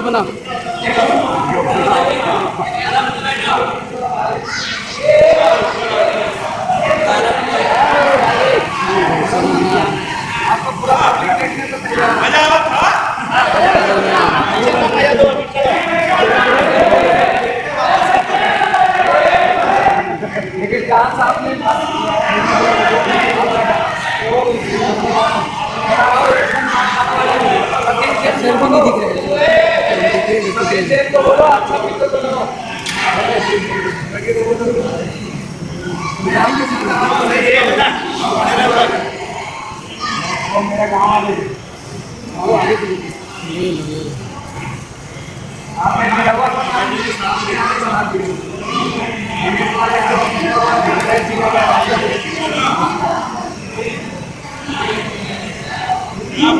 बना। सर भी नहीं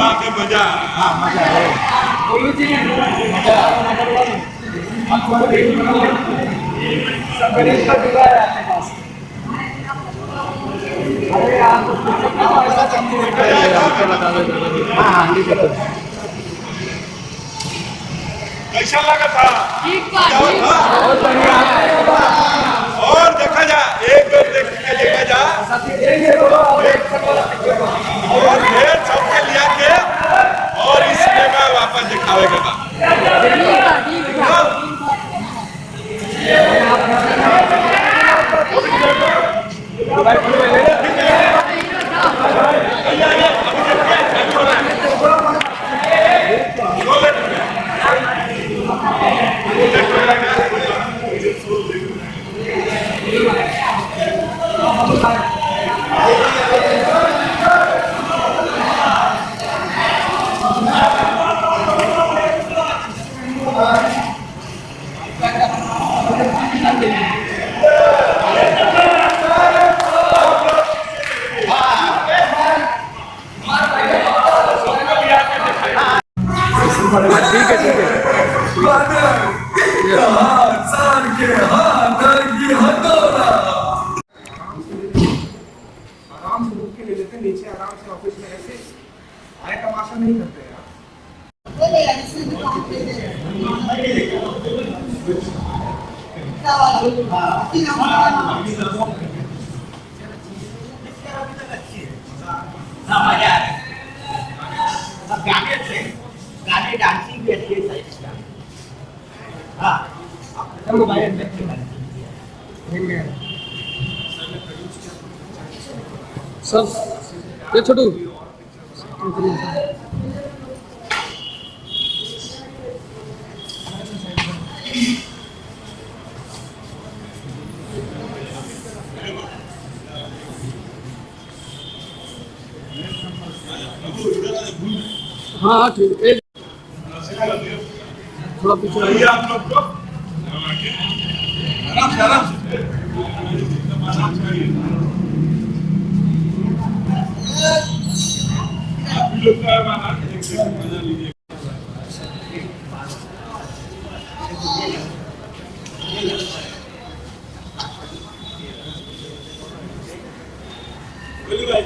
दिख मजा कैसा लगा था? और देखा जा, एक बार देखा जा और फिर सबके लिया के और इस सिनेमा वापस दिखावे के बाद ठीक है आराम से रुक के ले लेते हैं नीचे आराम से ऑफिस में ऐसे आए तमाशा नहीं करते यार। गाने अच्छे गाने डांसिंग भी अच्छी है हाँ मोबाइल सर ये छोटू हाँ ठीक है थोड़ा पीछे आप लोग को आराम से आप भी लोग का माना एक सेकंड मजा लीजिए बोलिए भाई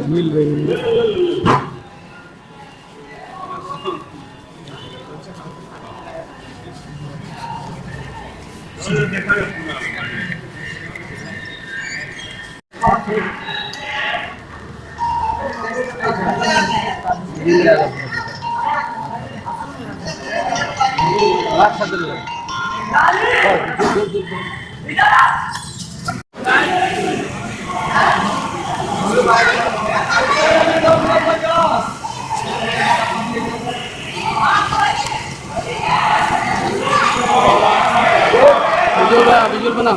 मिल रही है विजुअल बना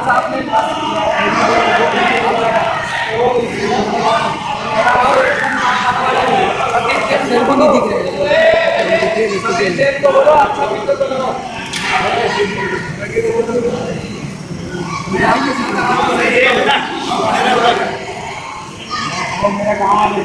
सर भी नहीं दिख रहे कंटेंट को बोलो, अच्छा वीडियो को करो। मेरा काम है।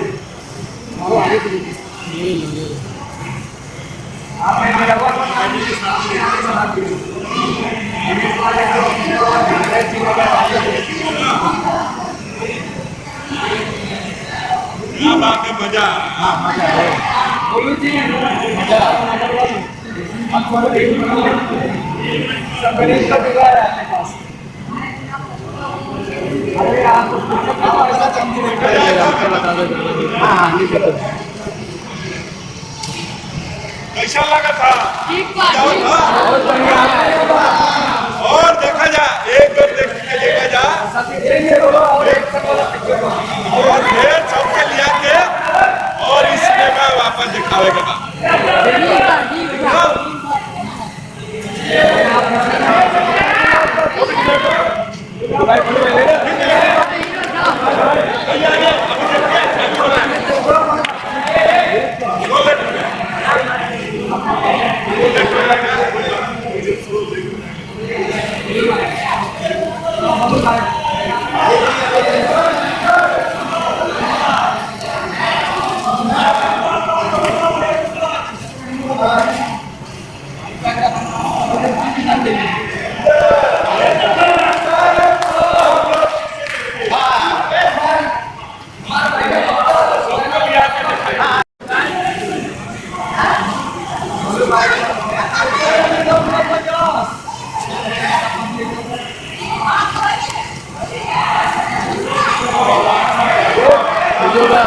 क्या बात है, मजा। सब गणेश का जुगाड़ है अपने पास। अरे आप ऐसा चमकी कैसा लगा था? ठीक बात क्या है। था? और देखा जा, एक बार देख के देखा जा और फिर सबके लिया के और इस सिनेमा वापस दिखावे के बाद ठीक बा।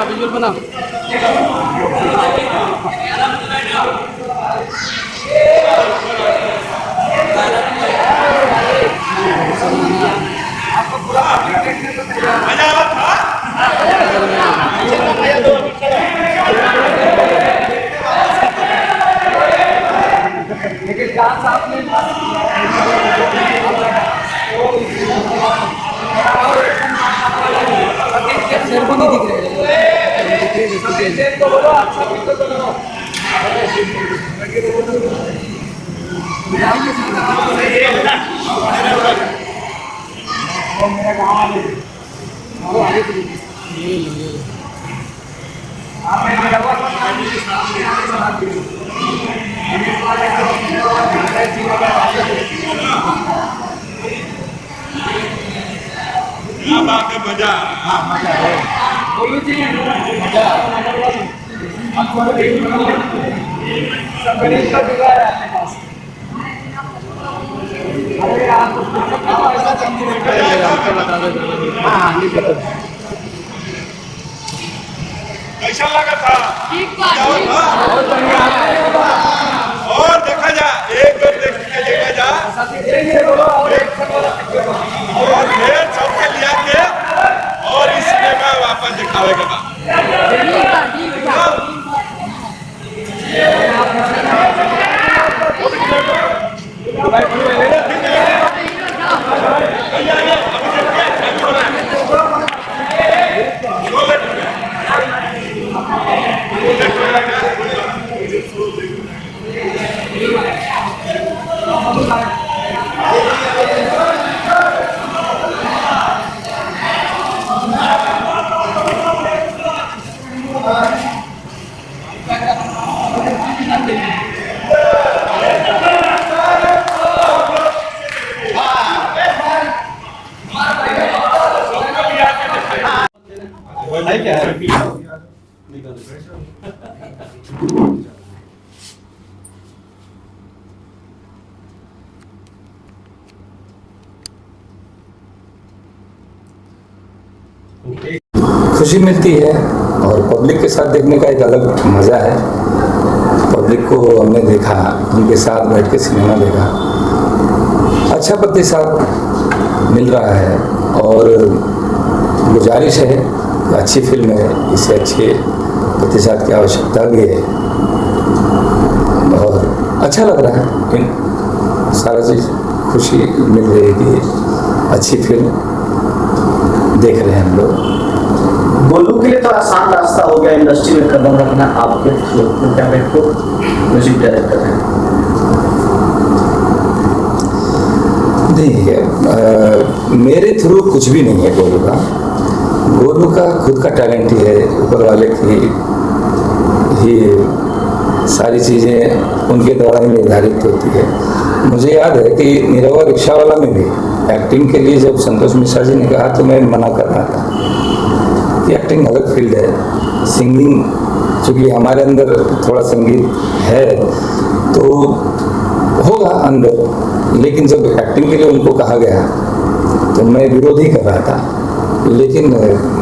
विजुअल बना। मजा आवा था। लेकिन डांस आपने सर को नहीं दिख रहे। कंटेंट को बोलो, अच्छा वीडियो को करो। मेरा काम है। क्या बात है, मजा। सब गणेश का जुगाड़ है अपने पास। अरे आप ऐसा चमकी कैसा लगा था? ठीक बात क्या है। था? और देखा जा, एक बार देख के देखा जा और फिर सबके लिया के और इस सिनेमा वापस दिखावे के बाद ठीक बा। खुशी मिलती है और पब्लिक के साथ देखने का एक अलग मज़ा है। पब्लिक को हमने देखा, उनके साथ बैठ के सिनेमा देखा, अच्छा प्रतिसाद मिल रहा है और गुजारिश है कि अच्छी फिल्म है, इससे अच्छे प्रतिसाद की आवश्यकता भी है और अच्छा लग रहा है। इन सारा चीज़ खुशी मिल रही है कि अच्छी फिल्म देख रहे हैं हम लोग। गोलू के लिए तो आसान रास्ता हो गया इंडस्ट्री में कदम रखना, आपके थ्रू क्या को म्यूजिक डायरेक्टर है। नहीं, मेरे थ्रू कुछ भी नहीं है गोलू का। गोलू का खुद का टैलेंट ही है, ऊपर वाले की ही सारी चीज़ें उनके द्वारा ही निर्धारित होती है। मुझे याद है कि निरहुआ रिक्शा वाला में भी एक्टिंग के लिए जब संतोष मिश्रा जी ने कहा तो मैं मना कर रहा था कि एक्टिंग अलग फील्ड है, सिंगिंग चूँकि हमारे अंदर थोड़ा संगीत है तो होगा अंदर, लेकिन जब एक्टिंग के लिए उनको कहा गया तो मैं विरोध ही कर रहा था। लेकिन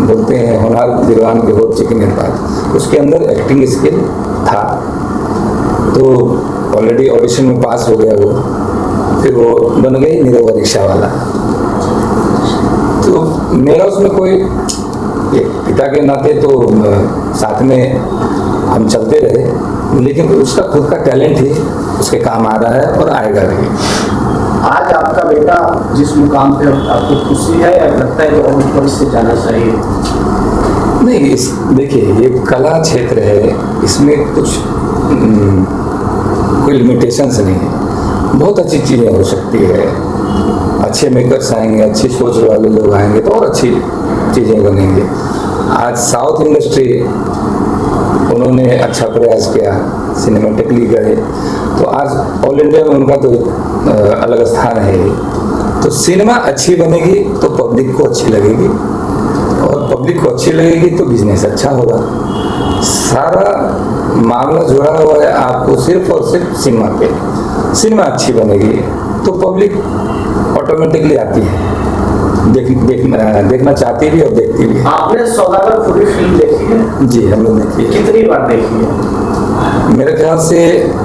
बोलते हैं होनार दिलवान के हो चिकन के पास, उसके अंदर एक्टिंग स्किल था तो ऑलरेडी ऑडिशन में पास हो गया वो, फिर वो बन गई निरहुआ रिक्शा वाला। तो मेरा उसमें कोई एक पिता के नाते तो साथ में हम चलते रहे, लेकिन उसका खुद का टैलेंट ही उसके काम आ रहा है और आएगा भी। आज आपका बेटा जिस मुकाम पे आपको खुशी है या लगता है कि और ऊपर से जाना चाहिए? नहीं, देखिए ये कला क्षेत्र है, इसमें कुछ कोई लिमिटेशंस नहीं है, बहुत अच्छी चीज़ें हो सकती है। अच्छे मेकर्स आएंगे, अच्छी सोच वाले लोग आएंगे तो और अच्छी चीज़ें बनेंगी। आज साउथ इंडस्ट्री उन्होंने अच्छा प्रयास किया, सिनेमेटिकली गए तो आज ऑल इंडिया में उनका तो अलग स्थान है ही। तो सिनेमा अच्छी बनेगी तो पब्लिक को अच्छी लगेगी और पब्लिक को अच्छी लगेगी तो बिजनेस अच्छा होगा। सारा मामला जुड़ा हुआ है आपको सिर्फ और सिर्फ सिनेमा पे। सिनेमा अच्छी बनेगी तो पब्लिक ऑटोमेटिकली आती है, देखना चाहती भी और देखती भी। आपने सौदागर पूरी फिल्म देखी है? जी, हमने देखी है। कितनी बार देखी है? मेरे ख्याल से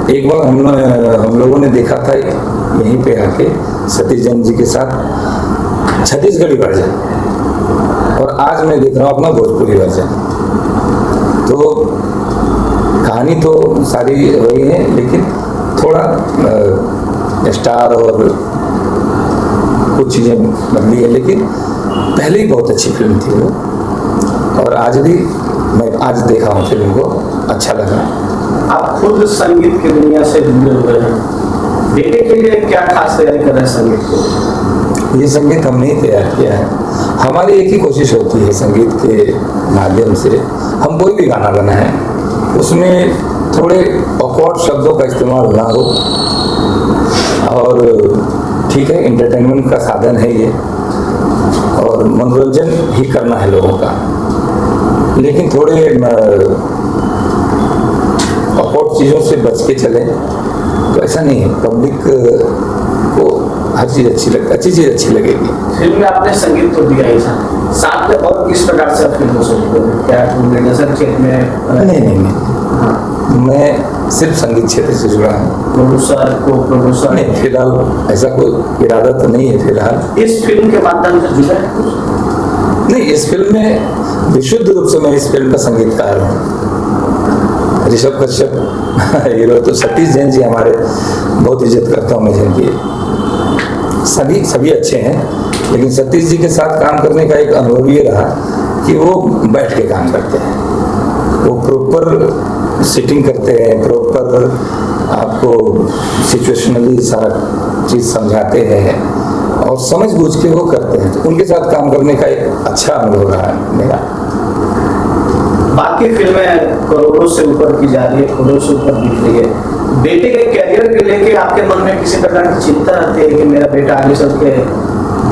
एक बार हम लोगों ने देखा था यहीं पे आके सतीश जैन जी के साथ छत्तीसगढ़ी वर्जन, और आज मैं देख रहा हूँ अपना भोजपुरी वर्जन। तो कहानी तो सारी वही है, लेकिन थोड़ा स्टार और कुछ चीज़ें बदली है, लेकिन पहले ही बहुत अच्छी फिल्म थी वो। और आज भी मैं आज देखा हूँ फिल्म को, अच्छा लगा। आप खुद संगीत की दुनिया से जुड़े हुए हैं, बेटे के लिए क्या खास तैयारी कर रहे हैं संगीत को? ये संगीत हमने ही तैयार किया है। हमारी एक ही कोशिश होती है संगीत के माध्यम से हम कोई भी गाना बनाएं, उसमें थोड़े ऑकवर्ड शब्दों का इस्तेमाल ना हो। और ठीक है, एंटरटेनमेंट का साधन है ये और मनोरंजन ही करना है लोगों का, लेकिन थोड़े ऑकवर्ड चीज़ों से बच के चलें तो ऐसा नहीं है। पब्लिक को हर चीज़ अच्छी चीज़ अच्छी लगेगी। फिल्म में आपने संगीत तो दिया ही था, साथ में और किस प्रकार से फिल्म हो सकती है? क्या नजर क्षेत्र में? नहीं, मैं सिर्फ संगीत क्षेत्र से जुड़ा हूँ। प्रोड्यूसर को प्रोड्यूसर नहीं, फिलहाल ऐसा कोई इरादा तो नहीं है फिलहाल। इस फिल्म के माध्यम से जुड़े? नहीं, इस फिल्म में विशुद्ध रूप से मैं इस फिल्म का संगीतकार हूँ। ऋषभ कश्यप हीरो, तो सतीश जैन जी हमारे बहुत इज्जत करता हूँ मैं जिनकी। सभी अच्छे हैं, लेकिन सतीश जी के साथ काम करने का एक अनुभव ये रहा कि वो बैठ के काम करते हैं, वो प्रॉपर सिटिंग करते हैं, प्रॉपर आपको सिचुएशनली सारा चीज़ समझाते हैं और समझ बूझ के वो करते हैं। तो उनके साथ काम करने का एक अच्छा अनुभव रहा है मेरा। बाकी फिल्में करोड़ों से ऊपर की जा रही है, करोड़ों से ऊपर दिख रही है। बेटे के कैरियर को लेके आपके मन में किसी प्रकार की चिंता रहती है कि मेरा बेटा आगे चल के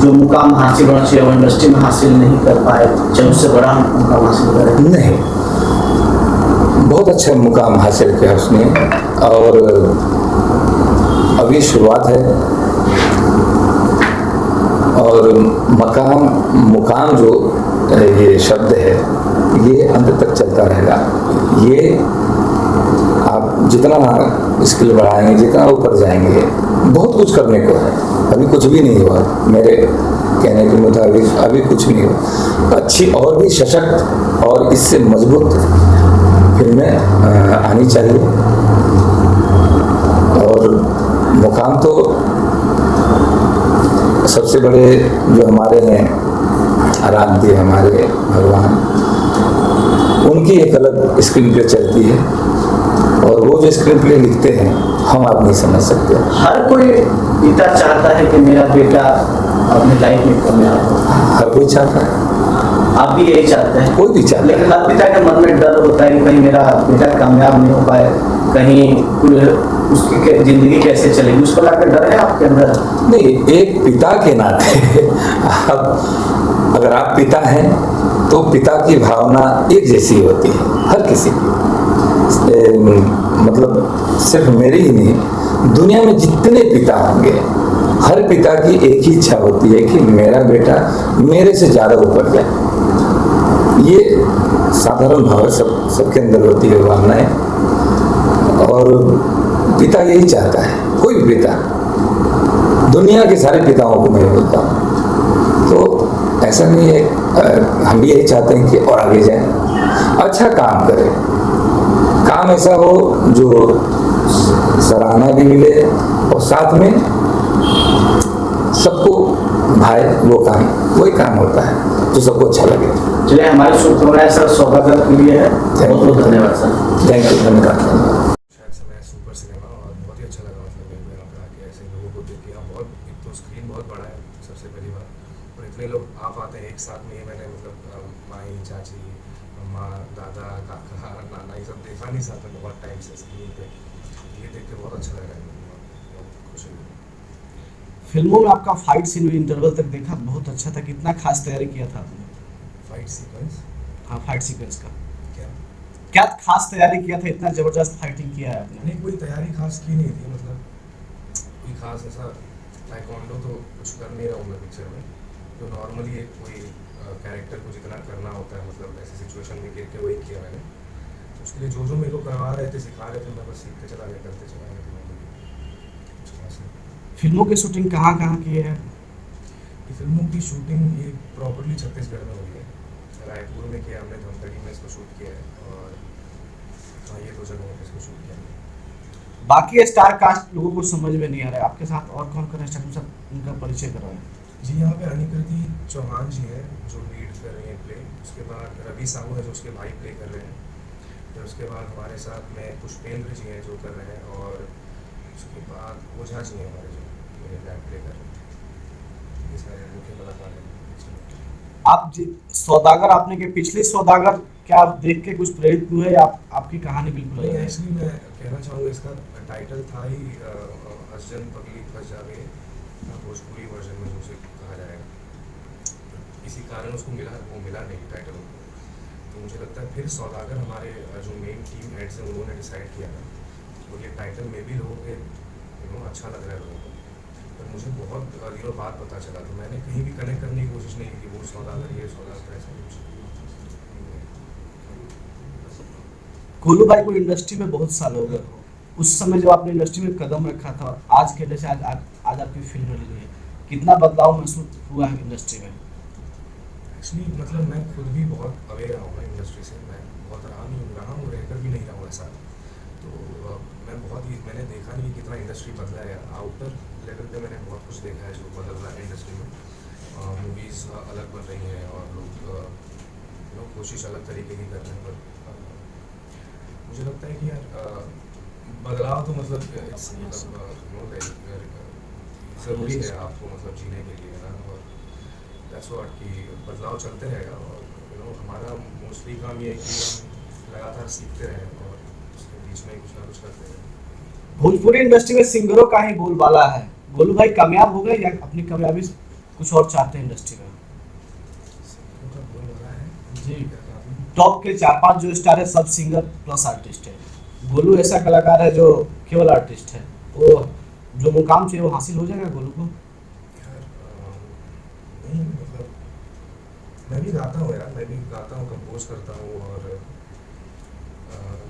जो मुकाम हासिल होना चाहिए वो इंडस्ट्री में हासिल नहीं कर पाए, चाहे उससे बड़ा मुकाम हासिल करे? नहीं, बहुत अच्छा मुकाम हासिल किया उसने और अभी शुरुआत है। और मुकाम जो ये शब्द है ये अंत तक चलता रहेगा। ये आप जितना स्किल बढ़ाएंगे, जितना ऊपर जाएंगे, बहुत कुछ करने को है। अभी कुछ भी नहीं हुआ, मेरे कहने के मुताबिक अभी कुछ नहीं हुआ। अच्छी और भी सशक्त और इससे मजबूत फिल्में आनी चाहिए। और मुकाम तो सबसे बड़े जो हमारे हैं आराध्य हमारे भगवान उनकी एक अलग स्क्रीन प्ले चलती है और वो जो स्क्रीन प्ले लिखते हैं हम आप नहीं समझ सकते। हर कोई पिता चाहता है कि मेरा बेटा अपनी लाइफ में कामयाब हो। हर कोई चाहता है, आप भी यही चाहते हैं? कोई भी चाहता है। लेकिन हर पिता के मन में डर होता है कि कहीं मेरा बेटा कामयाब नहीं हो पाए, कहीं उसकी जिंदगी कैसे चलेगी, उस प्रकार का डर है आपके अंदर? नहीं, एक पिता के नाते अब अगर आप पिता हैं तो पिता की भावना एक जैसी होती है हर किसी की। मतलब सिर्फ मेरी ही नहीं, दुनिया में जितने पिता होंगे हर पिता की एक ही इच्छा होती है कि मेरा बेटा मेरे से ज़्यादा ऊपर जाए। ये साधारण भाव सबके अंदर होती है भावनाएं, और पिता यही चाहता है। कोई भी पिता, दुनिया के सारे पिताओं को मैं बोलता हूँ, तो ऐसा नहीं है, हम भी यही चाहते हैं कि और आगे जाए, अच्छा काम करें, काम ऐसा हो जो सराहना भी मिले और साथ में सबको भाई, वो काम वही काम होता है जो सबको अच्छा लगे। चलिए, हमारे शुभकामनाएं सर सौभाग्य के लिए है। बहुत बहुत धन्यवाद सर। थैंक यू, धन्यवाद। शायद से मैं सुपर सिनेमा और बहुत ही अच्छा लगा, मतलब मेरे को यहाँ पर आके ऐसे लोगों को देख के। यहाँ बहुत, एक तो स्क्रीन बहुत बड़ा है सबसे पहली बात, और इतने लोग आ पाते हैं एक साथ में। ये मैंने मतलब माई, चाची, अम्मा, दादा, काका, नाना, ये सब देखा नहीं साथ में बहुत टाइम से स्क्रीन पे। ये देख के बहुत अच्छा लग रहा है, बहुत खुशी हुई। फिल्मों में आपका फाइट सीन भी इंटरवल तक देखा, बहुत अच्छा था। कितना खास तैयारी किया था आपने? Fight sequence? हाँ, फाइट सीक्वेंस का क्या क्या खास तैयारी किया था? इतना जबरदस्त फाइटिंग किया है आपने। नहीं, कोई तैयारी खास की नहीं थी, मतलब कोई खास ऐसा ताइक्वांडो तो कुछ कर नहीं रहा हूँ मैं पिक्चर में। तो नॉर्मली एक कोई कैरेक्टर को जितना करना होता है, मतलब ऐसी सिचुएशन में गिर के वही किया मैंने। तो उसके लिए जो जो मेरे को करवा रहे थे, सिखा रहे थे, मैं बस सीखते चला गया, करते चला गया। कुछ खास नहीं। फिल्मों की शूटिंग कहाँ कहाँ की है? ये फिल्मों की शूटिंग ये प्रॉपर्ली छत्तीसगढ़ में हुई है। रायपुर में किया हमने, धमतरी में इसको शूट किया है, और हाँ, ये दो जगहों पर इसको शूट किया है। बाकी स्टार कास्ट लोगों को समझ में नहीं आ रहा है, आपके साथ और कौन कौन है? सब उनका परिचय करवाएं। जी, यहाँ पे अनिकृति चौहान जी हैं जो लीड कर रही हैं प्ले। उसके बाद रवि साहू है जो उसके भाई प्ले कर रहे हैं। फिर उसके बाद हमारे साथ में पुष्पेंद्र जी हैं जो कर रहे हैं, और उसके बाद ओझा जी हैं हमारे जो मेरे डैड प्ले कर रहे हैं। ये सारे मुख्य कलाकार हैं। आप सौदागर, आपने के पिछले सौदागर क्या आप देख के कुछ प्रेरित हुए, या आपकी कहानी बिल्कुल नहीं, अलग है? एक्चुअली मैं कहना चाहूँगा, इसका टाइटल था ही हसजन पगली फंस जावे, भोजपुरी वर्जन में उसे कहा जाएगा। किसी कारण उसको वो मिला नहीं टाइटल उनको। तो मुझे लगता है फिर सौदागर हमारे जो मेन टीम हेड्स हैं उन्होंने डिसाइड किया था, और ये टाइटल में भी लोगों के अच्छा लग रहा है लोगों को। पर मुझे बहुत दिनों बाद पता चला, तो मैंने कहीं भी कनेक्ट करने की कोशिश नहीं की कि वो सौदागर, ये सौदागर, ऐसा कुछ। गोलू भाई को इंडस्ट्री में बहुत साल हो गए, उस समय जब आपने इंडस्ट्री में कदम रखा था, आज के जैसे आज आपकी फिल्म रिलीज हुई है, कितना बदलाव महसूस हुआ है इंडस्ट्री में? एक्चुअली मतलब मैं खुद भी बहुत अवेयर रहा हूँ इंडस्ट्री से। मैं बहुत रहा हूँ, रहकर भी नहीं रहा हूँ ऐसा। तो मैंने देखा नहीं कि कितना इंडस्ट्री बदला है। आउटर लेवल पे मैंने बहुत कुछ देखा है जो बदल रहा है इंडस्ट्री में। मूवीज़ अलग बन रही हैं और लोग कोशिश अलग तरीके की कर रहे हैं। पर मुझे लगता है कि यार बदलाव तो मतलब ज़रूरी है आपको, मतलब जीने के लिए ना। और दैट्स व्हाट कि बदलाव चलते रहेगा, और हमारा मोस्टली काम ये है कि हम लगातार सीखते रहें और उसके बीच में कुछ ना कुछ करते रहें। भोजपुरी इंडस्ट्री में सिंगरों का ही बोलबाला है। गोलू भाई कामयाब हो गए या अपनी कामयाबी कुछ और चाहते हैं इंडस्ट्री में? जी, टॉप के 4-5 जो स्टार है सब सिंगर प्लस आर्टिस्ट है। गोलू ऐसा कलाकार है जो केवल आर्टिस्ट है, वो जो मुकाम चाहिए वो हासिल हो जाएगा गोलू को? नहीं, मतलब मैं भी गाता हूँ यार, मैं भी गाता हूँ, कंपोज करता हूँ और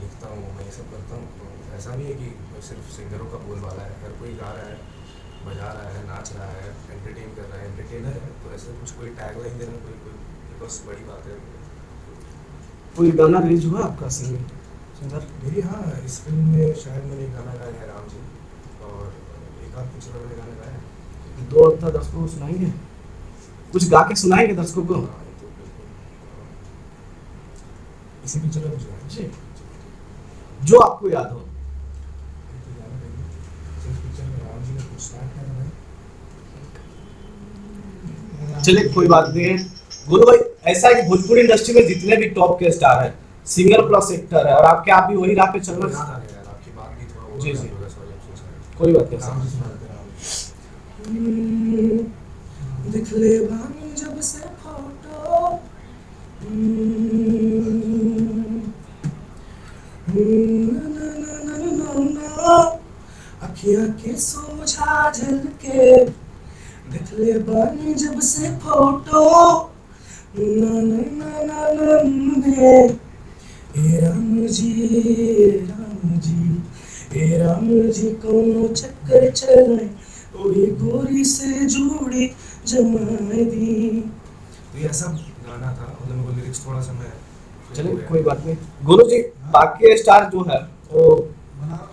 लिखता हूँ, मैं ये सब करता हूँ। तो ऐसा नहीं है कि सिर्फ सिंगरों का बोलबाला है। हर कोई गा रहा है, बजा रहा है, नाच रहा है, एंटरटेन कर रहा है, एंटरटेनर है। तो ऐसे कुछ कोई टैग लाइन देना कोई बस बड़ी बात है। कोई गाना रिलीज हुआ आपका सिंगर? मेरी हाँ, इस फिल्म में शायद मैंने गाना गाया है राम जी, और एक आध पिक्चर मैंने गाना गाया है। 2 हफ्ता दर्शकों को सुनाएंगे, कुछ गा के सुनाएंगे दर्शकों को? इसी पिक्चर में मुझे जी जो आपको याद हो। इस पिक्चर में राम जी ने कुछ स्टार्ट किया था। चलिए कोई बात नहीं है। गोलू भाई ऐसा है कि भोजपुरी इंडस्ट्री में जितने भी टॉप के स्टार हैं सिंगर प्लस एक्टर है और आप क्या भी वही राह पे चल याद रहे आ गया यार, आपकी बात भी थोड़ा वो जी, हो जी। गया, sorry, I'm so sorry। कोई बात नहीं राम सर। जी सुनाते राम। दिख ले बानी जब से फोटो अखियां के सोझा झलके दिख ले बानी जब से फोटो ना ना ना ना ना ना ए राम जी कोनो चक्कर चले ओही गोरी से जोड़ी जमाए दी। तो ये ऐसा गाना था, मतलब मेरे को लिरिक्स थोड़ा सा मैं चलिए कोई बात नहीं। गोलू जी बाकी स्टार जो है वो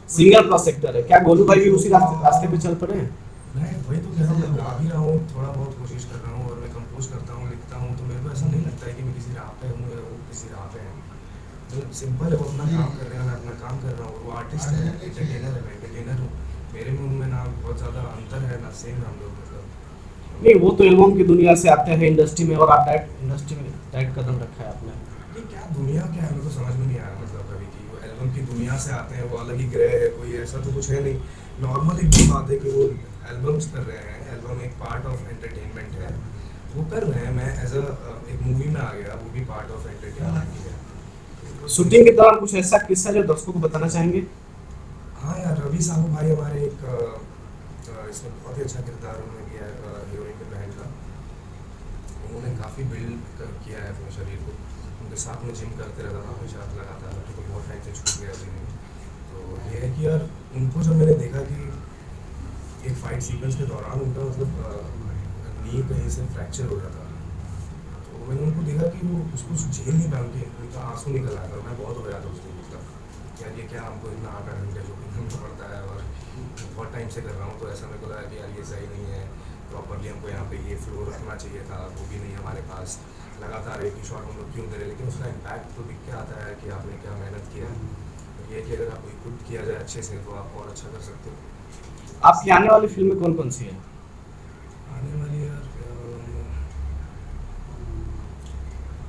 सिंगर प्लस एक्टर है, क्या गोलू भाई भी उसी रास्ते पे चल पड़े हैं? मैं वही तो कह रहा हूँ, मैं गा भी रहा हूँ, थोड़ा बहुत कोशिश कर रहा हूँ और मैं कंपोज करता हूँ, लिखता हूँ, तो मेरे को ऐसा नहीं लगता है कि मैं किसी राह पे हूँ या वो किसी राह पे है। मतलब सिंपल है, वो अपना काम कर रहे हैं, मैं अपना काम कर रहा हूँ। वो आर्टिस्ट है, एंटरटेनर है, मैं एंटरटेनर हूँ। मेरे में उनमें ना बहुत ज़्यादा अंतर है ना सेम हम लोग, मतलब नहीं वो तो एल्बम की दुनिया से आते हैं इंडस्ट्री में और आप डायरेक्ट इंडस्ट्री में डायरेक्ट कदम रखा है आपने। ये क्या दुनिया क्या है, मेरे को समझ में नहीं आया। मतलब कभी कि वो एल्बम की दुनिया से आते हैं, वो अलग ही ग्रह है, कोई ऐसा तो कुछ है नहीं। नॉर्मल एक बात है कि वो एल्बम्स कर रहे हैं, एल्बम एक पार्ट ऑफ एंटरटेनमेंट है, वो कर रहे हैं। मैं एज अ एक मूवी में आ गया, वो भी पार्ट ऑफ एंटरटेनमेंट ही है। शूटिंग के दौरान कुछ ऐसा किस्सा जो दर्शकों को बताना चाहेंगे? हाँ यार, रवि साहू भाई हमारे एक इसमें बहुत ही अच्छा किरदार उन्होंने किया है हीरोइन के बहन का। उन्होंने काफ़ी बिल्ड किया है अपने शरीर को, उनके साथ में जिम करते रहता था हमेशा लगातार, तो बहुत टाइम से छूट गया जिम। तो ये है कि यार उनको जब मैंने देखा कि एक फाइट सीक्वेंस के दौरान उनका मतलब नी कहीं से फ्रैक्चर हो जाता, तो मैंने उनको देखा कि वो उसको झेल नहीं पाया, उनका आंसू निकल आया था। मैं बहुत हो गया था उसको, मतलब यार ये क्या हमको इतना 8 घंटे जो करना पड़ता है और बहुत टाइम से कर रहा हूँ, तो ऐसा मेरे को लगा कि यार ये सही नहीं है। प्रॉपरली हमको यहाँ पे ये फ्लो रखना चाहिए था, वो भी नहीं हमारे पास। लगातार एक ही शॉट हम लोग क्यों दे रहे, लेकिन उसका इम्पैक्ट तो दिख के आता है कि आपने क्या मेहनत किया है। तो ये कि अगर आप खुद किया जाए अच्छे से तो आप और अच्छा कर सकते हो। आपकी आने वाली फिल्में कौन कौन सी है? आने वाली यार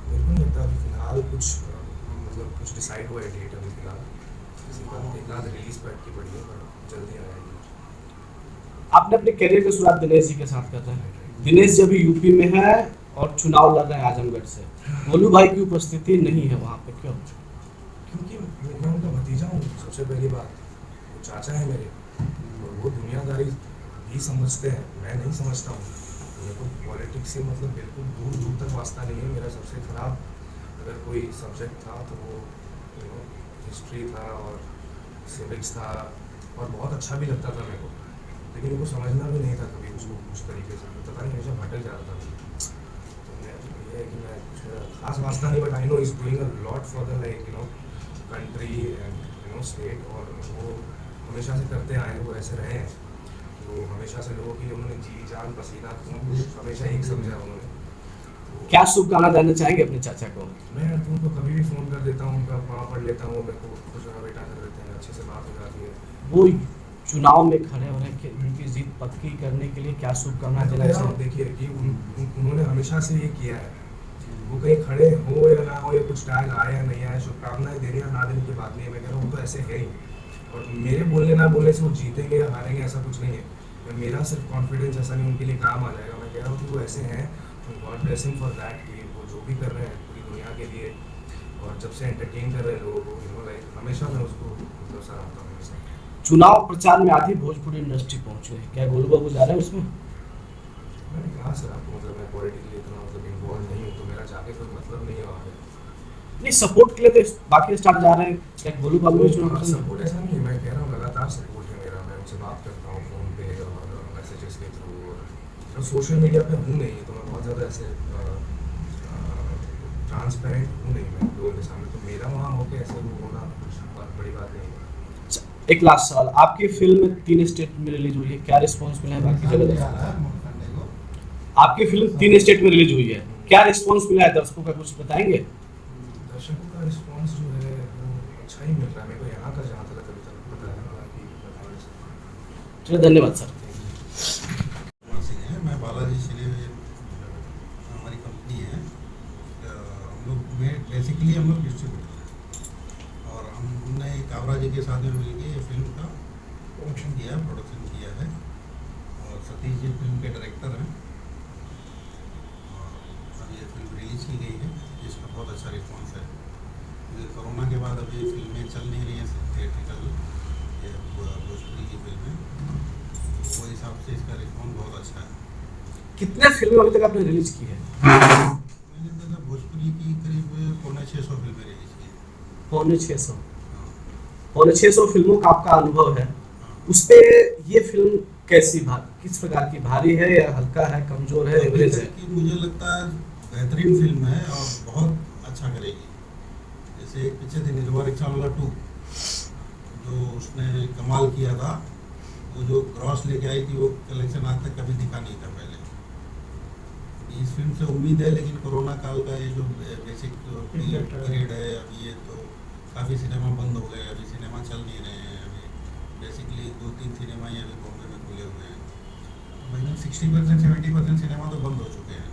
मेरे को नहीं लगता अभी फिलहाल कुछ मतलब कुछ डिसाइड हुआ है डेट अभी फिलहाल। किसी का एक आध रिलीज पर की पड़ी है, पर जल्दी आएगी। आपने अपने करियर की शुरुआत दिनेश जी के साथ कर रहे हैं। दिनेश जी अभी यूपी में है और चुनाव लड़ रहे हैं आजमगढ़ से। गोलू भाई की उपस्थिति नहीं है वहाँ पे, क्यों? क्योंकि मैं उनका भतीजा हूँ, सबसे पहली बात। वो चाचा है मेरे और वो दुनियादारी भी समझते हैं, मैं नहीं समझता हूँ। मेरे को पॉलिटिक्स से मतलब बिल्कुल दूर दूर तक वास्ता नहीं है। मेरा सबसे ख़राब अगर कोई सब्जेक्ट था तो वो हिस्ट्री था और सिविक्स था, और बहुत अच्छा भी लगता था मेरे को, लेकिन मेरे को समझना भी नहीं था कभी उसको उस तरीके से। पता नहीं हमेशा भटक जाता था। तो मैं ये है कि मैं कुछ खास वास्ता नहीं, but I know is doing a lot for the like country and state, और वो हमेशा से करते आए हैं, वो ऐसे रहे हैं। तो हमेशा से लोगों के लिए उन्होंने जी जान पसीना हमेशा एक समझा उन्होंने। क्या शुभकामना देना चाहेंगे अपने चाचा को? मैं उनको कभी भी फ़ोन कर देता हूँ, उनका वहाँ पढ़ लेता हूँ, मेरे को कुछ बेटा कर देते हैं, अच्छे से बात हो जाती है। वो चुनाव में खड़े हो रहे हैं, उनकी जीत पक्की करने के लिए क्या शुभकामना देना चाहिए? देखिए कि उन्होंने हमेशा से ये किया है, वो कहीं खड़े हो या ना हो या कुछ टैग आए या नहीं आए, शुभकामनाएं देने या ना देने की बात नहीं है। मैं कह रहा हूँ वो तो ऐसे है ही, और मेरे बोलने ना बोलने से वो जीतेंगे या हारेंगे ऐसा कुछ नहीं है। मेरा सिर्फ कॉन्फिडेंस ऐसा नहीं उनके लिए काम आ जाएगा। मैं कह रहा हूँ कि वो ऐसे हैं, God bless him for that, कि वो जो भी कर रहे हैं पूरी दुनिया के लिए, और जब से एंटरटेन कर रहे हैं लोगों को, लाइक हमेशा मैं उसको मतलब सराहता हूँ हमेशा। चुनाव प्रचार में आधी भोजपुरी इंडस्ट्री पहुंचे हैं, क्या गोलू बाबू जा रहे हैं उसमें? मैंने कहा सर आपको, मतलब मैं पॉलिटिकली इतना मतलब इन्वॉल्व नहीं हूँ, तो मेरा जाके कोई मतलब नहीं है वहाँ पे। नहीं सपोर्ट के लिए तो बाकी स्टार जा रहे हैं, क्या गोलू बाबू भी चुनाव पसंद है? सपोर्ट ऐसा नहीं है, मैं कह रहा हूँ लगातार सपोर्ट है मेरा। मैं उनसे बात करता हूँ फ़ोन पे और मैसेजेस के थ्रू, और सोशल मीडिया पे हूँ नहीं, तो मैं बहुत ज़्यादा ऐसे ट्रांसपेरेंट हूँ नहीं मैं लोगों के सामने, तो मेरा वहाँ होकर ऐसे वो होना बहुत बड़ी बात नहीं है। एक लास्ट सवाल, आपकी फिल्म 3 स्टेट में रिलीज हुई है, क्या रिस्पांस मिला है बाकी जगह दर्शकों? आपकी फिल्म 3 स्टेट में रिलीज हुई है, क्या रिस्पांस मिला है दर्शकों का, कुछ बताएंगे? दर्शकों का रिस्पॉन्स अच्छा ही मिल रहा है मेरे को यहाँ का, जहाँ तक अभी तक पता है बाकी बताओ सर। चलिए धन्यवाद सर। सिंह है, मैं बालाजी सिले, हमारी कंपनी है। हम लोग में बेसिकली हम लोग डिस्ट्रीब्यूटर हैं और हमने काबरा जी के साथ में मिलकर ये फिल्म का प्रोडक्शन किया है और सतीश जी फिल्म के डायरेक्टर हैं। और अब ये फिल्म रिलीज की गई है जिसका बहुत अच्छा रिस्पॉन्स है, क्योंकि कोरोना के बाद अब ये फिल्में चल नहीं रही हैं थिएट्रिकल, ये भोजपुरी की फिल्में, वो हिसाब से इसका रिस्पॉन्स बहुत अच्छा है। कितने फिल्में अभी तक आपने रिलीज की है? मैंने देखा भोजपुरी की करीब 650 फिल्में रिलीज की है। 650 हाँ। 650 फिल्मों का आपका अनुभव है, उस पे ये फिल्म कैसी किस प्रकार की, भारी है या हल्का है, कमजोर है, एवरेज है? कि मुझे लगता है बेहतरीन फिल्म है और बहुत अच्छा करेगी। जैसे एक पीछे थी निर्भर रिक्शावाला 2, जो उसने कमाल किया था, वो जो ग्रॉस लेके आई थी वो कलेक्शन आज तक कभी दिखा नहीं था पहले। इस फिल्म से उम्मीद है, लेकिन कोरोना काल का ये जो बेसिक पीरियड है, अभी ये तो काफ़ी सिनेमा बंद हो गए, अभी सिनेमा चल नहीं रहे हैं। अभी बेसिकली 2-3 सिनेमा ही अभी बॉम्बे में खुले हुए हैं, तो 60% 70% सिनेमा तो बंद हो चुके हैं।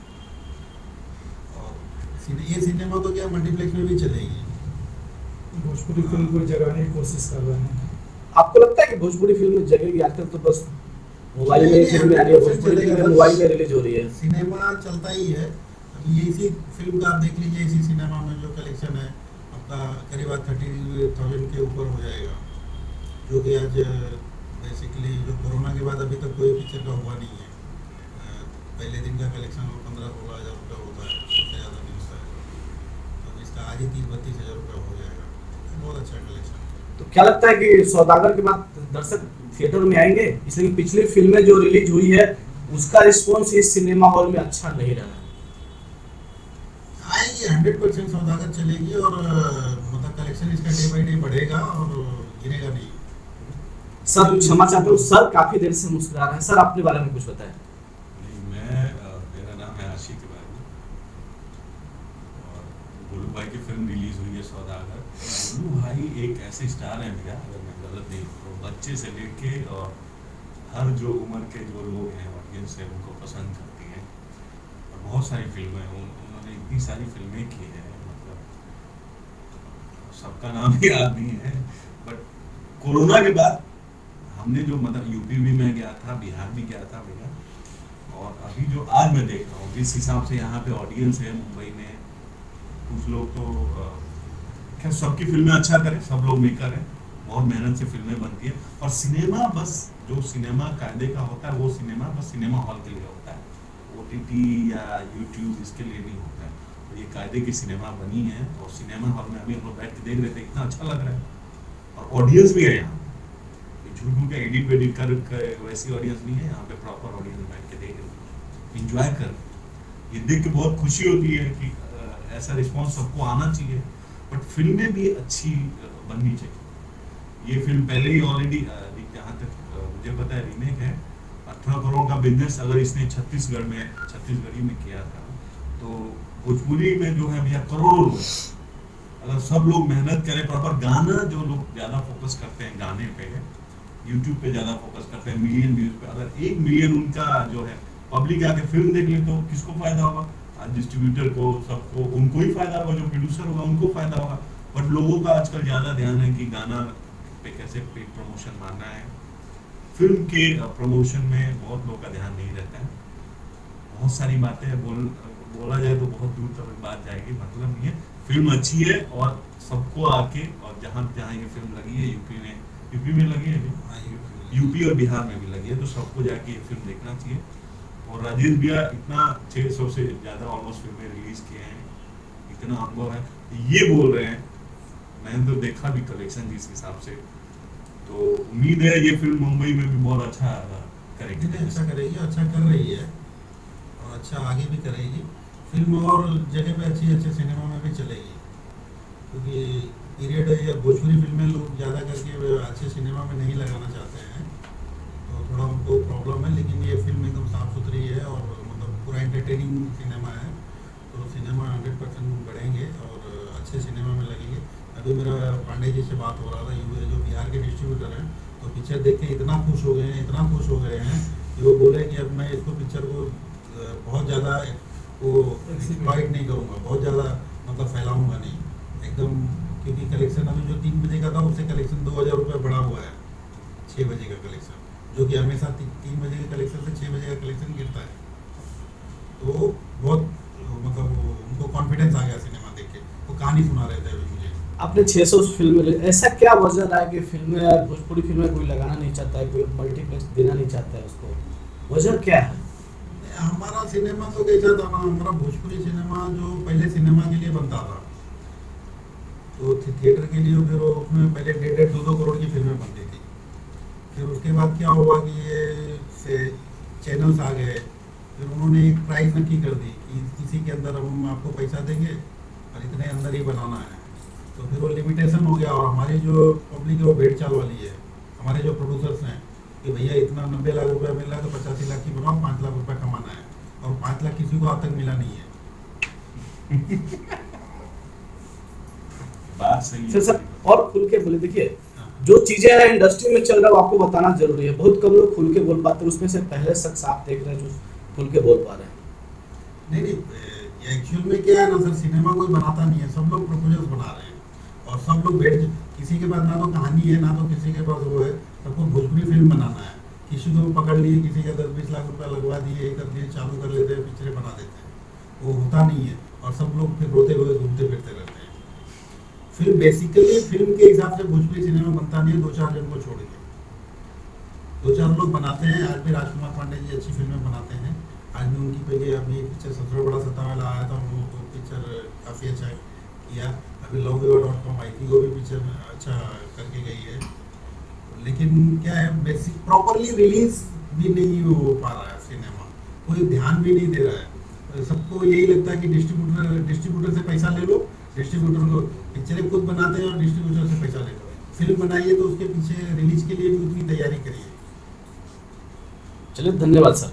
और ये सिनेमा तो क्या मल्टीप्लेक्स में भी चलेगी। भोजपुरी फिल्म को जगाने की कोशिश कर रहे हैं। आपको लगता है कि भोजपुरी फिल्म जगेगी? आजकल तो बस मोबाइल में फिल्में आ रही है, भोजपुरी फिल्म मोबाइल में रिलीज हो रही है। सिनेमा चलता ही है। अभी ये इसी फिल्म का आप देख लीजिए, इसी सिनेमा में जो कलेक्शन है आपका करीब 30,000 के ऊपर हो जाएगा, जो कि आज बेसिकली जो कोरोना के बाद अभी तक कोई पिक्चर का हुआ नहीं है। पहले दिन का कलेक्शन 15-16 हज़ार रुपये होता है, उससे ज़्यादा नहीं होता है। तो इसका आज ही 30-32 हज़ार रुपये हो जाएगा, बहुत अच्छा कलेक्शन। तो क्या लगता है कि सौदागर के बाद दर्शक थिएटर में आएंगे? इसलिए पिछली फिल्में जो रिलीज हुई है उसका रिस्पॉन्स इस सिनेमा हॉल में अच्छा नहीं रहा है। आएगी 100% सौदागर चलेगी और मतलब कलेक्शन इसका डे बाई डे बढ़ेगा और गिरेगा नहीं। सर क्षमा चाहता हूँ, सर काफी देर से मुस्कुरा रहे हैं, सर अपने बारे में कुछ बताएं। मेरा नाम है आशिक इब्राहिम और गोलू भाई की फिल्म रिलीज हुई है सौदागर। गोलू भाई एक ऐसे स्टार हैं भैया, अगर मैं गलत नहीं तो बच्चे से लेके और हर जो उम्र के जो लोग हैं ऑडियंस है उनको पसंद करती हैं और बहुत सारी फिल्में उन्होंने इतनी सारी फिल्में की हैं, मतलब सबका नाम ही याद नहीं है। बट कोरोना के बाद हमने जो मतलब यूपी भी मैं गया था, बिहार भी गया था भैया, और अभी जो आज मैं देख रहा हूँ जिस हिसाब से यहाँ पे ऑडियंस है मुंबई में, कुछ लोग तो खैर सबकी फिल्में अच्छा करें, सब लोग मेकर हैं, बहुत मेहनत से फिल्में बनती है और सिनेमा बस जो सिनेमा कायदे का होता है वो सिनेमा बस सिनेमा हॉल के लिए होता है, OTT या YouTube इसके लिए नहीं होता है। तो ये कायदे की सिनेमा बनी है और सिनेमा हॉल में अभी हम लोग बैठ के देख रहे थे, इतना अच्छा लग रहा है और ऑडियंस भी है यहाँ। झूठ का एडिट वेडिट कर वैसी ऑडियंस नहीं है, यहाँ पे प्रॉपर ऑडियंस बैठ के देख रहे, इंजॉय कर। ये देख के बहुत खुशी होती है कि ऐसा रिस्पॉन्स सबको आना चाहिए, बट फिल्में भी अच्छी बननी चाहिए। ये फिल्म पहले ही ऑलरेडी जहाँ तक मुझे पता है रीमेक है, 18 करोड़ का बिजनेस अगर इसने छत्तीसगढ़ी में किया था, तो भोजपुरी में जो है भैया करोड़ों लोग, अगर सब लोग मेहनत करें प्रॉपर, गाना जो लोग ज़्यादा फोकस करते हैं गाने पे, यूट्यूब पे ज़्यादा फोकस करते हैं मिलियन व्यूज पे, अगर 1 मिलियन उनका जो है पब्लिक आके फिल्म देख ले तो किसको फायदा होगा? आज डिस्ट्रीब्यूटर को, सबको, उनको ही फायदा होगा, जो प्रोड्यूसर होगा उनको फायदा होगा। बट लोगों का आजकल ज़्यादा ध्यान है कि गाना पे कैसे पेड प्रमोशन मारना है, फिल्म के प्रमोशन में बहुत लोगों का ध्यान नहीं रहता है। बहुत सारी बातें बोला जाए तो बहुत दूर तक बात जाएगी, मतलब नहीं है। फिल्म अच्छी है और सबको आके, और जहाँ जहाँ ये फिल्म लगी है यूपी में लगी है, यूपी और बिहार में भी लगी है, तो सबको जाके ये फिल्म देखना चाहिए। और राजेश भैया इतना 600 से ज़्यादा ऑलमोस्ट फिल्में रिलीज किए हैं, इतना अनुभव है, ये बोल रहे हैं, मैंने तो देखा भी कलेक्शन जिस हिसाब से, तो उम्मीद है ये फिल्म मुंबई में भी बहुत अच्छा करेगी। अच्छा करेगी, अच्छा कर रही है और अच्छा आगे भी करेगी। फिल्म और जगह पे अच्छे सिनेमा में भी चलेगी, क्योंकि पीरियड है या भोजपुरी फिल्में लोग ज़्यादा करके अच्छे सिनेमा में नहीं लगाना चाहते हैं, तो थोड़ा उनको प्रॉब्लम है। लेकिन ये फिल्म एकदम साफ़ सुथरी है और मतलब पूरा एंटरटेनिंग सिनेमा है, तो सिनेमा 100% बढ़ेंगे और अच्छे सिनेमा में लगेंगे। अभी मेरा पांडे जी से बात हो रहा था, जो बिहार के डिस्ट्रीब्यूटर हैं, तो पिक्चर देख के इतना खुश हो गए हैं, इतना खुश हो गए हैं कि वो बोले कि अब मैं इसको पिक्चर को बहुत ज़्यादा वो एक्सप्लॉइट नहीं करूँगा, बहुत ज़्यादा मतलब फैलाऊँगा नहीं एकदम, क्योंकि कलेक्शन अभी जो 3 बजे का था उससे कलेक्शन 2000 रुपये बढ़ा हुआ है 6 बजे का कलेक्शन, जो कि हमेशा 3 बजे के कलेक्शन से 6 बजे का कलेक्शन गिरता है। तो बहुत मतलब उनको कॉन्फिडेंस आ गया सिनेमा देख के, वो कहानी सुना रहे थे अभी मुझे। आपने 600 फिल्में, ऐसा क्या वजह रहा है कि फिल्में, भोजपुरी फिल्में कोई लगाना नहीं चाहता है, कोई मल्टीप्लेक्स देना नहीं चाहता है उसको, वजह क्या है? हमारा सिनेमा तो कैसा था ना, हमारा भोजपुरी सिनेमा जो पहले सिनेमा के लिए बनता था, तो थिएटर के लिए, फिर उसमें पहले 1.5-2 करोड़ की फिल्में बनती थी। फिर उसके बाद क्या हुआ कि ये चैनल्स आ गए, फिर उन्होंने एक प्राइस नक्की कर दी कि इसी के अंदर हम आपको पैसा देंगे और इतने अंदर ही बनाना है, तो फिर वो लिमिटेशन हो गया। और हमारी जो पब्लिक है वो भेड़ चाल वाली है, हमारे जो प्रोड्यूसर्स हैं कि भैया इतना 90 लाख रुपया मिल रहा है तो 85 लाख की बनाओ, 5 लाख रुपया कमाना है, और 5 लाख किसी को आज तक मिला नहीं है। बात सही फिर है। सर और खुल के बोले, देखिए जो चीजें हैं इंडस्ट्री में चल रहा है वो आपको बताना जरूरी है, बहुत कम लोग खुल के बोल पाते हैं, उसमें से पहले शख्स आप देख रहे हैं जो खुल के बोल पा रहे हैं। नहीं, एक्चुअल में क्या है ना सर, सिनेमा कोई बनाता नहीं है, सब लोग प्रपोजल्स बना रहे हैं, और सब लोग किसी के पास ना तो कहानी है, ना तो किसी के पास वो है, सबको भोजपुरी फिल्म बनाना है, किसी को पकड़ लिए, किसी का 10-20 लाख रुपया लगवा दिए, कर दिए, चालू कर लेते हैं, पिक्चरें बना देते हैं, वो होता नहीं है, और सब लोग फिर रोते हुए घूमते फिरते रहते हैं। फिल्म बेसिकली फिल्म के हिसाब से भोजपुरी सिनेमा बनता नहीं है, 2-4 जन को छोड़ के 2-4 लोग बनाते हैं। आज भी राजकुमार पांडे जी अच्छी फिल्में बनाते हैं, आज भी उनकी पहले अभी पिक्चर 17 बड़ा 17 वाला आया था, वो पिक्चर काफ़ी अच्छा किया। अभी loveyva.com आई थी, वो भी पिक्चर अच्छा करके गई है, लेकिन क्या है, बेसिक प्रॉपरली रिलीज भी नहीं हो पा रहा है सिनेमा, कोई ध्यान भी नहीं दे रहा है। सबको यही लगता है कि डिस्ट्रीब्यूटर से पैसा ले लो, डिस्ट्रीब्यूटर को पिक्चरें खुद बनाते हैं और डिस्ट्रीब्यूटर से पैसा ले लो, फिल्म बनाइए तो उसके पीछे रिलीज के लिए भी उतनी तैयारी करिए। चलिए धन्यवाद सर।